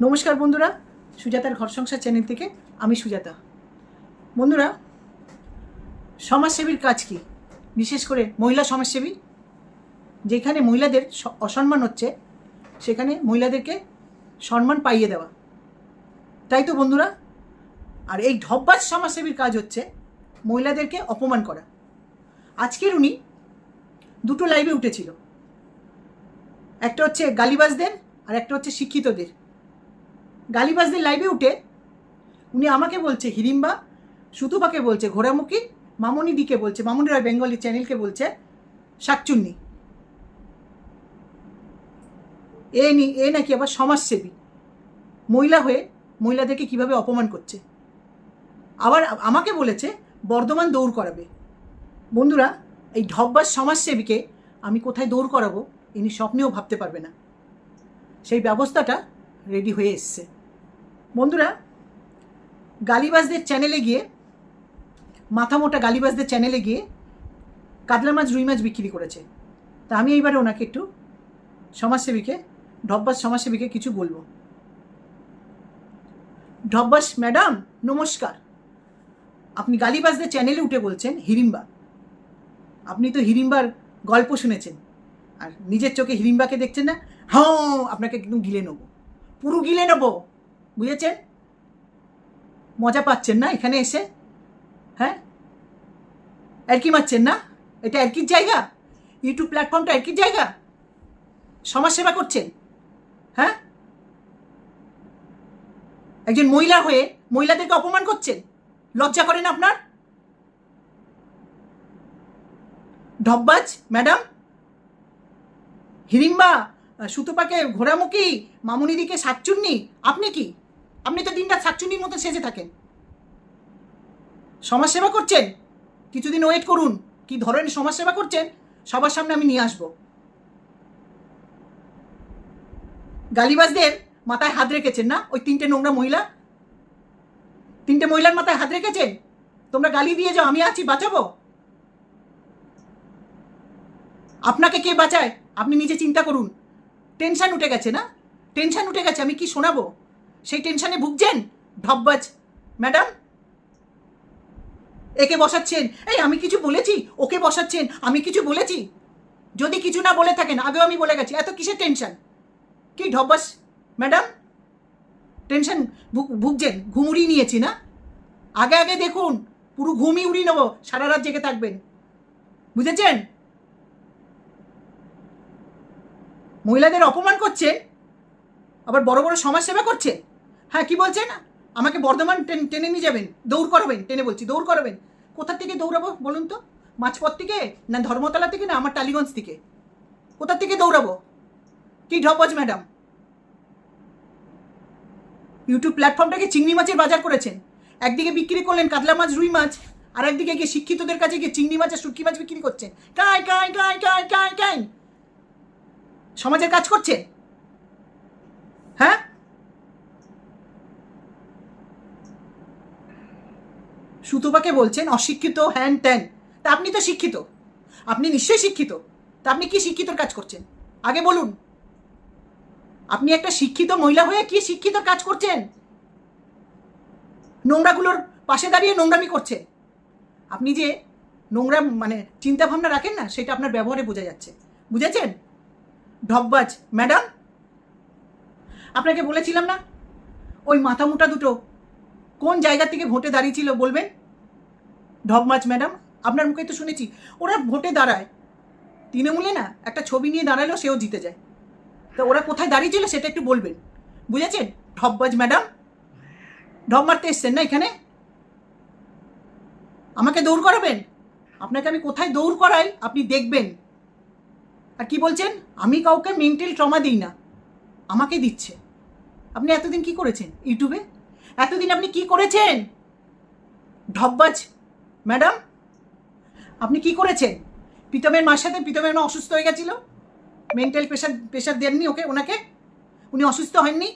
নমস্কার বন্ধুরা, সুজাতার ঘর সংসার চ্যানেল থেকে আমি সুজাতা। বন্ধুরা, সমাজসেবীর কাজ কি? বিশেষ করে মহিলা সমাজসেবী, যেখানে মহিলাদের অসম্মান হচ্ছে সেখানে মহিলাদেরকে সম্মান পাইয়ে দেওয়া, তাই তো বন্ধুরা। আর এই ঢপবাজ সমাজসেবীর কাজ হচ্ছে মহিলাদেরকে অপমান করা। আজকের উনি দুটো লাইভে উঠেছিল, একটা হচ্ছে গালিবাজদের আর একটা হচ্ছে শিক্ষিতদের। গালিবাজদের লাইভে উঠে উনি আমাকে বলছে হিড়িম্বা, সুতুপাকে বলছে ঘোড়ামুখী, মামনি দিকে বলছে, মামনি রায় বেঙ্গলি চ্যানেলকে বলছে শাকচুন্নি। এ নাকি আবার সমাজসেবী, মহিলা হয়ে মহিলাদেরকে কিভাবে অপমান করছে। আবার আমাকে বলেছে বর্ধমান দৌড় করাবে। বন্ধুরা, এই ঢপবাজ সমাজসেবীকে আমি কোথায় দৌড় করাবো ইনি স্বপ্নেও ভাবতে পারবে না। সেই ব্যবস্থাটা রেডি হয়ে এসছে। বন্ধুরা, গালিবাজদের চ্যানেলে গিয়ে, মাথা মোটা গালিবাজদের চ্যানেলে গিয়ে কাতলা মাছ রুই মাছ বিক্রি করেছে। তা আমি এইবারে ওনাকে একটু সমাজসেবীকে, ঢপবাজ সমাজসেবীকে কিছু বলবো। ঢপবাজ ম্যাডাম নমস্কার, আপনি গালিবাজদের চ্যানেলে উঠে বলছেন হিড়িম্বা। আপনি তো হিড়িম্বার গল্প শুনেছেন আর নিজের চোখে হিড়িম্বাকে দেখছেন না। হ্যাঁ, আপনাকে একদম গিলে নেবো, পুরো গিলে নেবো, বুঝেছেন? মজা পাচ্ছেন না এখানে এসে? হ্যাঁ, এরকি মারছেন না? এটা এরকির জায়গা? ইউটিউব প্ল্যাটফর্মটা এরকির জায়গা? সমাজসেবা করছেন? হ্যাঁ, একজন মহিলা হয়ে মহিলাদেরকে অপমান করছেন, লজ্জা করেন আপনার? ঢপবাজ ম্যাডাম, হিড়িম্বা, সুতোপাকে ঘোড়ামুখী, মামুনিদিকে শাকচুন্নি, আপনি কি? আপনি তো দিনটা শাকচুন্নির মতো সেজে থাকেন। সমাজসেবা করছেন? কিছুদিন ওয়েট করুন, কি ধরনের সমাজসেবা করছেন সবার সামনে আমি নিয়ে আসবো। গালিবাজদের মাথায় হাত রেখেছেন না ওই তিনটে নোংরা মহিলা? তিনটে মহিলার মাথায় হাত রেখেছেন? তোমরা গালি দিয়ে যাও, আমি আছি, বাঁচাবো। আপনাকে কে বাঁচায় আপনি নিজে চিন্তা করুন। টেনশন উঠে গেছে না? টেনশন উঠে গেছে, আমি কি শোনাবো সেই টেনশনে ভুগছেন ঢপবাজ ম্যাডাম। একে বসাচ্ছেন, এই আমি কিছু বলেছি, ওকে বসাচ্ছেন, আমি কিছু বলেছি। যদি কিছু না বলে থাকেন, আগেও আমি বলে গেছি, এত কিসের টেনশন? কি ঢপবাজ ম্যাডাম টেনশন ভুগছেন? ঘুম উড়িয়ে নিয়েছি না? আগে আগে দেখুন, পুরো ঘুমই উড়িয়ে নেবো, সারা রাত জেগে থাকবেন, বুঝেছেন? মহিলাদের অপমান করছে, আবার বড় বড় সমাজসেবা করছে। হ্যাঁ, কি বলছেন? আমাকে বর্ধমান টেনে নিয়ে যাবেন, দৌড় করাবেন, টেনে বলছি দৌড় করাবেন। কোথা থেকে দৌড়াবো বলুন তো? মাঝপথ থেকে, না ধর্মতলা থেকে, না আমার টালিগঞ্জ থেকে? কোথা থেকে দৌড়াবো? কি ঢপবাজ ম্যাডাম, ইউটিউব প্ল্যাটফর্মটাকে চিংড়ি মাছের বাজার করেছেন। একদিকে বিক্রি করলেন কাতলা মাছ রুই মাছ, আর একদিকে গিয়ে শিক্ষিতদের কাছে গিয়ে চিংড়ি মাছ আর শুটকি মাছ বিক্রি করছেন। কাই কাই কাই কাই কাই কাই সমাজের কাজ করছেন? হ্যাঁ, সুতোপাকে বলছেন অশিক্ষিত, হ্যান ত্যান। তা আপনি তো শিক্ষিত, আপনি নিশ্চয়ই শিক্ষিত। তা আপনি কি শিক্ষিতর কাজ করছেন আগে বলুন? আপনি একটা শিক্ষিত মহিলা হয়ে কি শিক্ষিত কাজ করছেন? নোংরাগুলোর পাশে দাঁড়িয়ে নোংরামি করছেন। আপনি যে নোংরা মানে চিন্তা ভাবনা রাখেন না, সেটা আপনার ব্যবহারে বোঝা যাচ্ছে, বুঝেছেন ঢপবাজ ম্যাডাম? আপনাকে বলেছিলাম না, ওই মাথা মোটা দুটো কোন জায়গা থেকে ভোটে দাঁড়িয়েছিল বলবেন? ঢপবাজ ম্যাডাম, আপনার মুখে তো শুনেছি ওরা ভোটে দাঁড়ায়, তৃণমূলে না একটা ছবি নিয়ে দাঁড়ালেও সেও জিতে যায়। তো ওরা কোথায় দাঁড়িয়েছিল সেটা একটু বলবেন, বুঝেছেন ঢপবাজ ম্যাডাম? ঢপ মারতে এসছেন না এখানে? আমাকে দৌড় করাবেন? আপনাকে আমি কোথায় দৌড় করাই আপনি দেখবেন। আর কি বলছেন আমি কাউকে মেন্টাল ট্রমা দিই না, আমাকে দিচ্ছে। আপনি এতদিন কি করেছেন ইউটিউবে? এতদিন আপনি কি করেছেন ঢপবাজ ম্যাডাম? আপনি কি করেছেন? প্রীতমের মার সাথে, প্রীতমের মা অসুস্থ হয়ে গেছিল, মেন্টাল প্রেশার দেননি ওনাকে? উনি অসুস্থ হননি?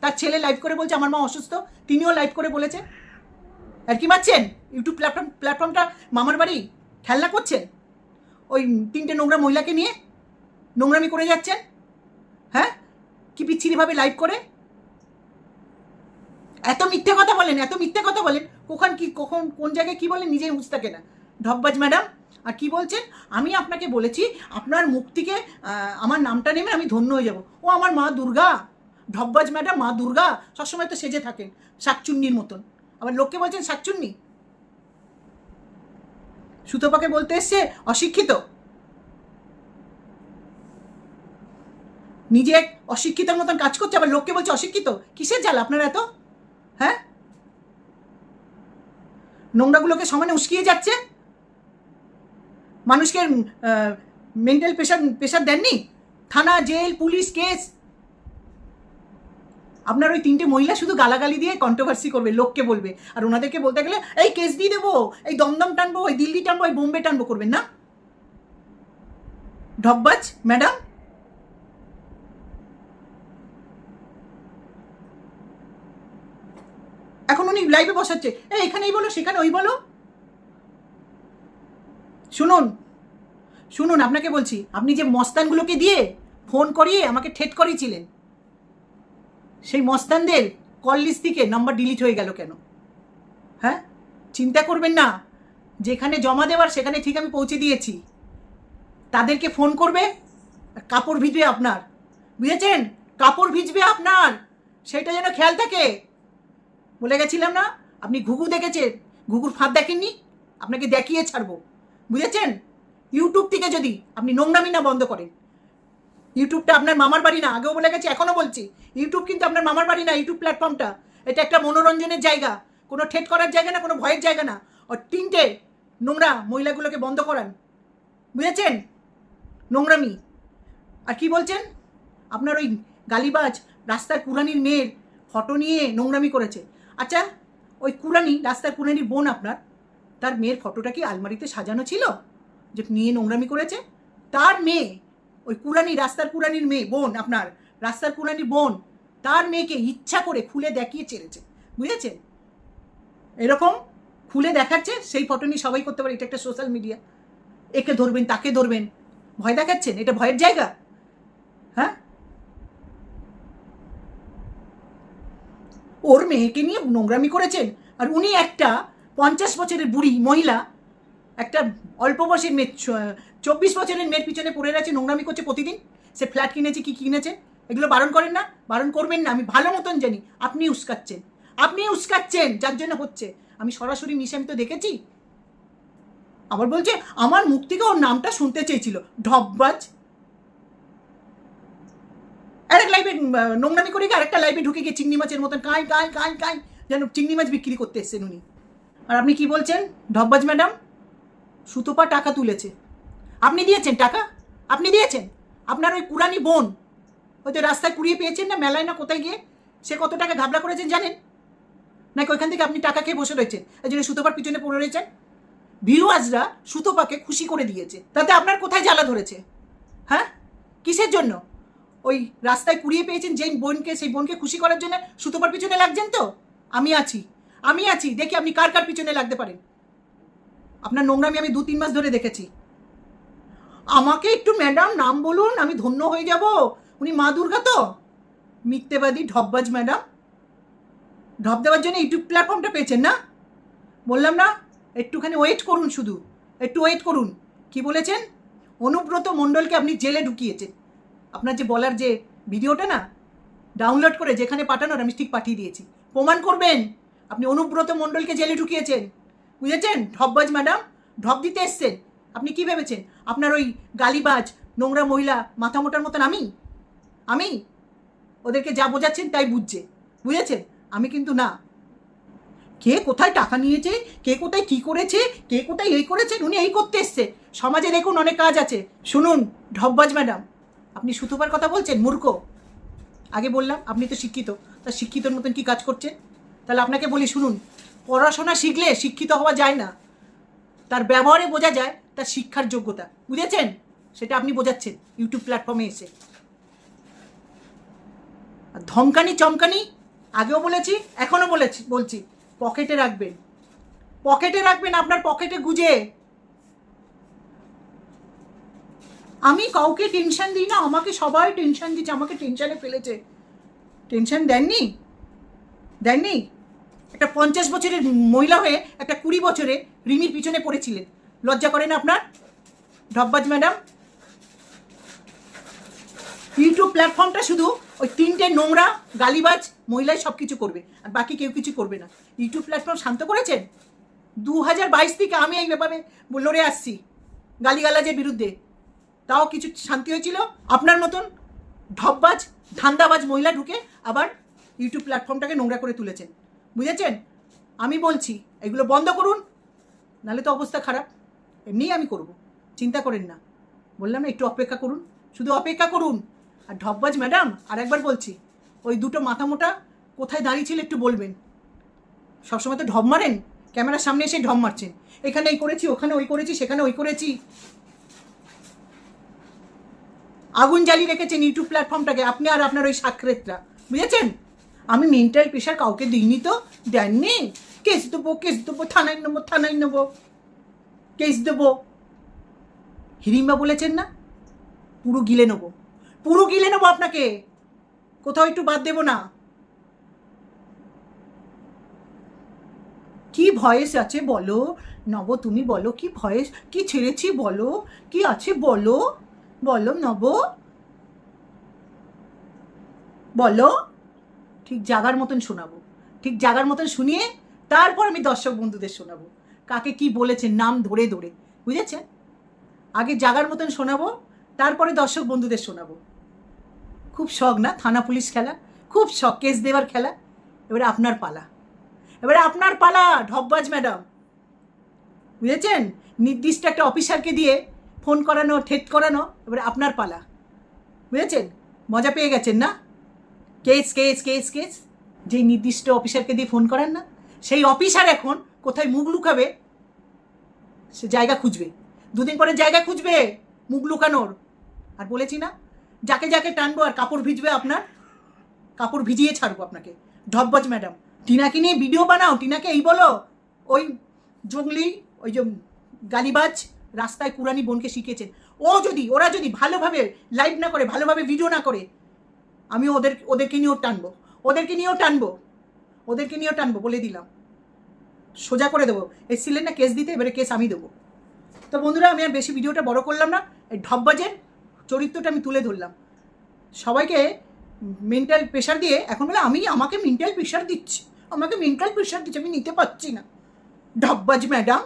তার ছেলে লাইভ করে বলছে আমার মা অসুস্থ, তিনিও লাইভ করে বলেছে। আর কি মারছেন? ইউটিউব প্ল্যাটফর্মটা মামার বাড়ি খেলনা করছেন ওই তিনটে নোংরা মহিলাকে নিয়ে, নোংরামি করে যাচ্ছেন। হ্যাঁ, কি বিচ্ছিরিভাবে লাইভ করে এত মিথ্যে কথা বলেন, এত মিথ্যে কথা বলেন, কখন কোন জায়গায় কি বলেন নিজেই বুঝতে থাকে না। ঢপবাজ ম্যাডাম, আর কি বলছেন? আমি আপনাকে বলেছি আপনার মুখ থেকে আমার নামটা নেমে আমি ধন্য হয়ে যাব। ও আমার মা দুর্গা। ঢপবাজ ম্যাডাম মা দুর্গা, সবসময় তো সেজে থাকেন শাকচুন্নির মতন, আবার লোককে বলছেন শাকচুন্নি। সুতপাকে বলতে এসছে অশিক্ষিত, নিজে এক অশিক্ষিতের মতন কাজ করছে, আবার লোককে বলছে অশিক্ষিত। কিসের জ্বালা আপনার এত? হ্যাঁ, নোংরাগুলোকে সমানে উস্কিয়ে যাচ্ছে। মানুষকে মেন্টাল প্রেশার দেননি? থানা, জেল, পুলিশ, কেস। আপনার ওই 3টে মহিলা শুধু গালাগালি দিয়ে কন্ট্রোভার্সি করবে, লোককে বলবে, আর ওনাদেরকে বলতে গেলে এই কেস দিয়ে দেবো, এই দমদম টানবো, ওই দিল্লি টানবো, ওই বোম্বে টানবো করবেন না। ঢপবাজ ম্যাডাম, এখন উনি লাইভে বসাচ্ছে, এখানে এই বলো, সেখানে ওই বলো। শুনুন আপনাকে বলছি, আপনি যে মস্তানগুলোকে দিয়ে ফোন করিয়ে আমাকে ঠেট করিয়েছিলেন, সেই মস্তানদের কল লিস্ট থেকে নাম্বার ডিলিট হয়ে গেল কেন? হ্যাঁ, চিন্তা করবেন না, যেখানে জমা দেওয়ার সেখানে ঠিক আমি পৌঁছে দিয়েছি। তাদেরকে ফোন করবে, কাপড় ভিজবে আপনার, বুঝেছেন? কাপড় ভিজবে আপনার, সেটা যেন খেয়াল থাকে। বলে গেছিলাম না, আপনি ঘুঘু দেখেছেন, ঘুঘুর ফাঁদ দেখেননি? আপনাকে দেখিয়ে ছাড়বো, বুঝেছেন? ইউটিউব থেকে যদি আপনি নোংরামি না বন্ধ করেন, ইউটিউবটা আপনার মামার বাড়ি না, আগেও বলে গেছি, এখনও বলছি, ইউটিউব কিন্তু আপনার মামার বাড়ি না। ইউটিউব প্ল্যাটফর্মটা এটা একটা মনোরঞ্জনের জায়গা, কোনো ঠেট করার জায়গা না, কোনো ভয়ের জায়গা না। আর 3টে নোংরা মহিলাগুলোকে বন্ধ করান, বুঝেছেন? নোংরামি। আর কি বলছেন? আপনার ওই গালিবাজ রাস্তার কুরানির মেয়ের ফটো নিয়ে নোংরামি করেছে। আচ্ছা, ওই কুরানি, রাস্তার কুরানির বোন আপনার, তার মেয়ের ফটোটা কি আলমারিতে সাজানো ছিল যে নিয়ে নোংরামি করেছে? তার মেয়ে, ওই কুরানি, রাস্তার কুরানির মেয়ে বোন, আপনার রাস্তার কুরানির বোন, তার মেয়েকে ইচ্ছা করে খুলে দেখিয়ে ছেড়েছে, বুঝেছেন? এরকম খুলে দেখাচ্ছে, সেই ফটো নিয়ে সবাই করতে পারে। এটা একটা সোশ্যাল মিডিয়া, একে ধরবেন তাকে ধরবেন, ভয় দেখাচ্ছেন, এটা ভয়ের জায়গা? হ্যাঁ, ওর মেয়েকে নিয়ে নোংরামি করেছেন, আর উনি একটা 50 বছরের বুড়ি মহিলা, একটা অল্প বয়সের মেয়ে, 24 বছরের মেয়ের পিছনে পড়ে রয়েছে, নোংরামি করছে প্রতিদিন। সে ফ্ল্যাট কিনেছে, কি কিনেছে, এগুলো বারণ করেন না? বারণ করবেন না, আমি ভালো মতন জানি। আপনি উস্কাচ্ছেন, যার জন্য হচ্ছে। আমি সরাসরি মিশে, আমি তো দেখেছি। আবার বলছে আমার মুখ থেকে ওর নামটা শুনতে চেয়েছিল। ঢপবাজ। আরেক লাইভে নোংরামি করে গিয়ে আরেকটা লাইভে ঢুকে গিয়ে চিংড়ি মাছের মতন কাঁই কাঁই কাঁই কাঁই, যেন চিংড়ি মাছ বিক্রি করতে এসছেন উনি। আর আপনি কি বলছেন? ঢপবাজ ম্যাডাম, সুতপা টাকা তুলেছে, আপনি দিয়েছেন টাকা? আপনি দিয়েছেন? আপনার ওই কুরানি বোন, ওই তো রাস্তায় কুড়িয়ে পেয়েছেন না, মেলায় না কোথায় গিয়ে, সে কত টাকা ঘাবলা করেছেন জানেন? নাকি ওইখান থেকে আপনি টাকা খেয়ে বসে রয়েছেন, এই জন্য সুতপার পিছনে পড়ে রয়েছেন? ভিউয়ার্সরা সুতপাকে খুশি করে দিয়েছে, তাতে আপনার কোথায় জ্বালা ধরেছে? হ্যাঁ, কিসের জন্য? ওই রাস্তায় কুড়িয়ে পেয়েছেন যেই বোনকে, সেই বোনকে খুশি করার জন্য সুতপার পিছনে লাগছেন তো? আমি আছি, দেখি আপনি কার কার পিছনে লাগতে পারেন। আপনার নোংরামি আমি 2-3 মাস ধরে দেখেছি। আমাকে একটু ম্যাডাম নাম বলুন, আমি ধন্য হয়ে যাব। উনি মা দুর্গা তো? মিথ্যেবাদী ঢপবাজ ম্যাডাম। ঢপ দেওয়ার জন্য ইউটিউব প্ল্যাটফর্মটা পেয়েছেন না? বললাম না, একটুখানি ওয়েট করুন, শুধু একটু ওয়েট করুন। কি বলেছেন? অনুব্রত মণ্ডলকে আপনি জেলে ঢুকিয়েছেন। আপনার যে বলার যে ভিডিওটা না, ডাউনলোড করে যেখানে পাঠানোর আমি ঠিক পাঠিয়ে দিয়েছি, প্রমাণ করবেন। আপনি অনুব্রত মণ্ডলকে জেলে ঢুকিয়েছেন, বুঝেছেন? ঢপবাজ ম্যাডাম, ঢপ দিতে এসছেন। আপনি কি ভেবেছেন আপনার ওই গালিবাজ নোংরা মহিলা মাথা মোটার মতন আমি ওদেরকে যা বোঝাচ্ছেন তাই বুঝেছেন? আমি কিন্তু না। কে কোথায় টাকা নিয়েছে, কে কোথায় কি করেছে, কে কোথায় এই করেছেন, উনি এই করতে এসছে। সমাজে দেখুন অনেক কাজ আছে। শুনুন ঢপবাজ ম্যাডাম, আপনি সুতপার কথা বলছেন, মূর্খ। আগে বললাম আপনি তো শিক্ষিত, তা শিক্ষিতর মতন কি কাজ করছেন? তাহলে আপনাকে বলি, শুনুন, পড়াশোনা শিখলে শিক্ষিত হওয়া যায় না, তার ব্যবহারে বোঝা যায় তার শিক্ষার যোগ্যতা, বুঝেছেন? সেটা আপনি বোঝাচ্ছেন ইউটিউব প্ল্যাটফর্মে এসে। আর ধমকানি চমকানি আগেও বলেছি, এখনও বলছি, পকেটে রাখবেন, আপনার পকেটে গুজে। আমি কাউকে টেনশন দিই না, আমাকে সবাই টেনশন দিচ্ছে, আমাকে টেনশনে ফেলেছে। টেনশন দেননি? একটা 50 বছরের মহিলা হয়ে একটা 20 বছরে রিমির পিছনে পড়েছিলেন। লজ্জা করে না আপনার? ঢপবাজ ম্যাডাম, ইউটিউব প্ল্যাটফর্মটা শুধু ওই 3টে নোংরা গালিবাজ মহিলাই সব কিছু করবে, আর বাকি কেউ কিছু করবে না। ইউটিউব প্ল্যাটফর্ম শান্ত করেছেন। 2022 থেকে আমি এই ব্যাপারে লড়ে আসছি গালিগালাজের বিরুদ্ধে, তাও কিছু শান্তি হয়েছিল? আপনার মতন ঢপবাজ ধান্দাবাজ মহিলা ঢুকে আবার ইউটিউব প্ল্যাটফর্মটাকে নোংরা করে তুলেছেন, বুঝেছেন? আমি বলছি এগুলো বন্ধ করুন, নাহলে তো অবস্থা খারাপ। এমনিই আমি করব, চিন্তা করেন না। বললাম না, একটু অপেক্ষা করুন, শুধু অপেক্ষা করুন। আর ঢপবাজ ম্যাডাম, আর একবার বলছি, ওই দুটো মাথা মোটা কোথায় দাঁড়িয়েছিল একটু বলবেন। সবসময় তো ঢপ মারেন, ক্যামেরার সামনে এসে ঢপ মারছেন, এখানে এই করেছি, ওখানে ওই করেছি, সেখানে ওই করেছি। আগুন জ্বালিয়ে রেখেছেন ইউটিউব প্ল্যাটফর্মটাকে আপনি আর আপনার ওই সাক্ষরেতরা, বুঝেছেন? আমি মেন্টাল প্রেশার কাউকে দিইনি তো, দেননি। কেস দেবো, কেস দেবো, থানায় নেবো, থানায় নেবো, কেস দেবো। হিড়িম্বা বলেছেন না, পুরো গিলে নেবো, পুরো গিলে নেবো আপনাকে, কোথাও একটু বাদ দেবো না। কি ভয়েস আছে বলো নব, তুমি বলো কি ভয়েস, কি ছেড়েছি বলো, কি আছে বলো, বলো নব, বলো। ঠিক জাগার মতন শোনাবো, ঠিক জাগার মতন শুনিয়ে তারপর আমি দর্শক বন্ধুদের শোনাবো কাকে কি বলেছেন নাম ধরে ধরে, বুঝেছেন? আগে জাগার মতন শোনাবো, তারপরে দর্শক বন্ধুদের শোনাবো। খুব শখ না থানা পুলিশ খেলা, খুব শখ কেস দেওয়ার খেলা। এবারে আপনার পালা, এবারে আপনার পালা ঢপবাজ ম্যাডাম, বুঝেছেন? নির্দিষ্ট একটা অফিসারকে দিয়ে ফোন করানো, ঠেট করানো, এবারে আপনার পালা, বুঝেছেন? মজা পেয়ে গেছেন না? কেস কেস কেস কেস, যেই নির্দিষ্ট অফিসারকে দিয়ে ফোন করেন না, সেই অফিসার এখন কোথায় মুখ লুকাবে সে জায়গা খুঁজবে, দুদিন পরে জায়গা খুঁজবে মুখ লুকানোর। আর বলেছি না, যাকে যাকে টানবো আর কাপড় ভিজবে আপনার, কাপড় ভিজিয়ে ছাড়বো আপনাকে। ঢপবাজ ম্যাডাম, টিনাকে নিয়ে ভিডিও বানাও, টিনাকে এই বলো ওই জঙ্গলি, ওই যে গালিবাজ রাস্তায় কুরানি বোনকে শিখেছেন। ওরা যদি ভালোভাবে লাইভ না করে, ভালোভাবে ভিডিও না করে, আমি ওদেরকে নিয়েও টানবো, ওদেরকে নিয়েও টানবো, ওদেরকে নিয়েও টানবো, বলে দিলাম। সোজা করে দেবো। এসছিলেন না কেস দিতে, এবারে কেস আমি দেবো। তো বন্ধুরা, আমি আর বেশি ভিডিওটা বড় করলাম না, এই ঢপবাজের চরিত্রটা আমি তুলে ধরলাম। সবাইকে মেন্টাল প্রেশার দিয়ে এখন বলে আমাকে মেন্টাল প্রেশার দিচ্ছে, আমাকে মেন্টাল প্রেশার দিচ্ছে, আমি নিতে পারছি না। ঢপবাজ ম্যাডাম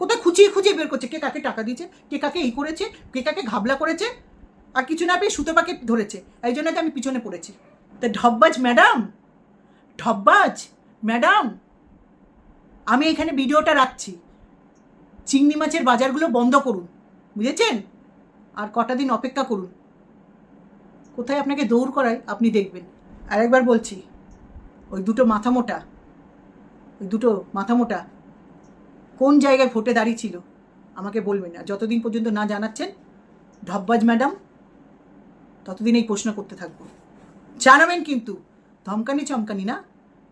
কোথায় খুঁচিয়ে খুঁচিয়ে বের করছে, কে কাকে টাকা দিয়েছে, কে কাকে এই করেছে, কে কাকে ঘাবলা করেছে, আর কিছু না পেয়ে সুতো পাকে ধরেছে, এই জন্য আমি পিছনে পড়েছি। তা ঢপবাজ ম্যাডাম, ঢপবাজ ম্যাডাম, আমি এখানে ভিডিওটা রাখছি, চিংড়ি মাছের বাজারগুলো বন্ধ করুন, বুঝেছেন? আর কটা দিন অপেক্ষা করুন, কোথায় আপনাকে দৌড় করায় আপনি দেখবেন। আর একবার বলছি, ওই দুটো মাথা মোটা কোন জায়গায় ভোটে দাঁড়িয়েছিল আমাকে বলবেন না, যতদিন পর্যন্ত না জানাচ্ছেন ঢপবাজ ম্যাডাম, ততদিন এই প্রশ্ন করতে থাকবো। জানাবেন কিন্তু। ধমকানি চমকানি না,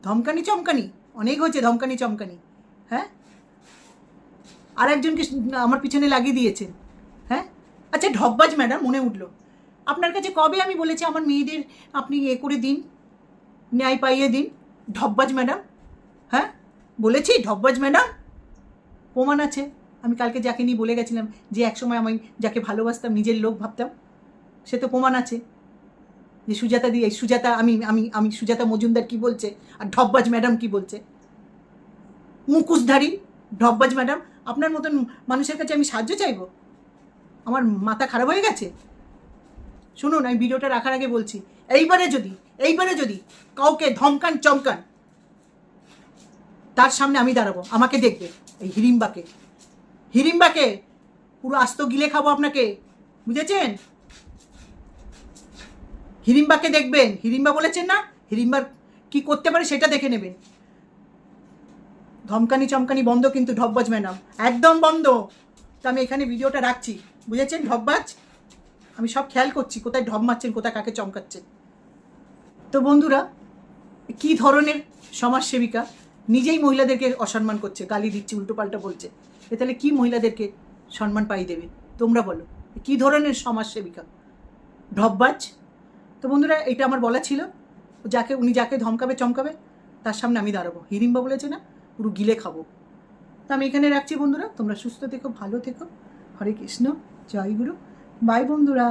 ধমকানি চমকানি অনেক হয়েছে, ধমকানি চমকানি। হ্যাঁ, আর একজনকে আমার পিছনে লাগিয়ে দিয়েছেন। হ্যাঁ, আচ্ছা ঢপবাজ ম্যাডাম, মনে উঠলো, আপনার কাছে কবে আমি বলেছি আমার মেয়েদের আপনি করে দিন, ন্যায় পাইয়ে দিন? ঢপবাজ ম্যাডাম, হ্যাঁ বলেছি ঢপবাজ ম্যাডাম, প্রমাণ আছে। আমি কালকে যাকে নিয়ে বলে গেছিলাম যে একসময় আমি যাকে ভালোবাসতাম, নিজের লোক ভাবতাম, সে তো প্রমাণ আছে। যে আমি সুজাতা মজুমদার কি বলছে, আর ঢপবাজ ম্যাডাম কি বলছে। মুখোশধারী ঢপবাজ ম্যাডাম, আপনার মতন মানুষের কাছে আমি সাহায্য চাইবো? আমার মাথা খারাপ হয়ে গেছে। শুনুন, আমি ভিডিওটা রাখার আগে বলছি, এইবারে যদি কাউকে ধমকান চমকান, তার সামনে আমি দাঁড়াবো, আমাকে দেখবে। এই হিড়িম্বাকে পুরো আস্ত গিলে খাবো আপনাকে, বুঝেছেন? হিড়িম্বাকে দেখবেন, হিড়িম্বা বলেছেন না, হিড়িম্বার কি করতে পারে সেটা দেখে নেবেন। ধমকানি চমকানি বন্ধ কিন্তু ঢপবাজ ম্যাডাম, একদম বন্ধ। তো আমি এখানে ভিডিওটা রাখছি, বুঝেছেন? ঢপবাজ, আমি সব খেয়াল করছি কোথায় ঢপ মারছেন, কোথায় কাকে চমকাচ্ছেন। তো বন্ধুরা, কি ধরনের সমাজসেবিকা, নিজেই মহিলাদেরকে অসম্মান করছে, গালি দিচ্ছে, উল্টোপাল্টা বলছে, এ তাহলে কি মহিলাদেরকে সম্মান পাই দেবে? তোমরা বলো, কি ধরনের সমাজসেবিকা ঢপবাজ? তো বন্ধুরা, এটা আমার বলা ছিল, উনি যাকে ধমকাবে চমকাবে, তার সামনে আমি দাঁড়াবো। হিড়িম্বা বলেছে না, পুরো গিলে খাবো। তো আমি এখানে রাখছি বন্ধুরা, তোমরা সুস্থ থেকো, ভালো থেকো। হরে কৃষ্ণ, জয় গুরু, বাই বন্ধুরা।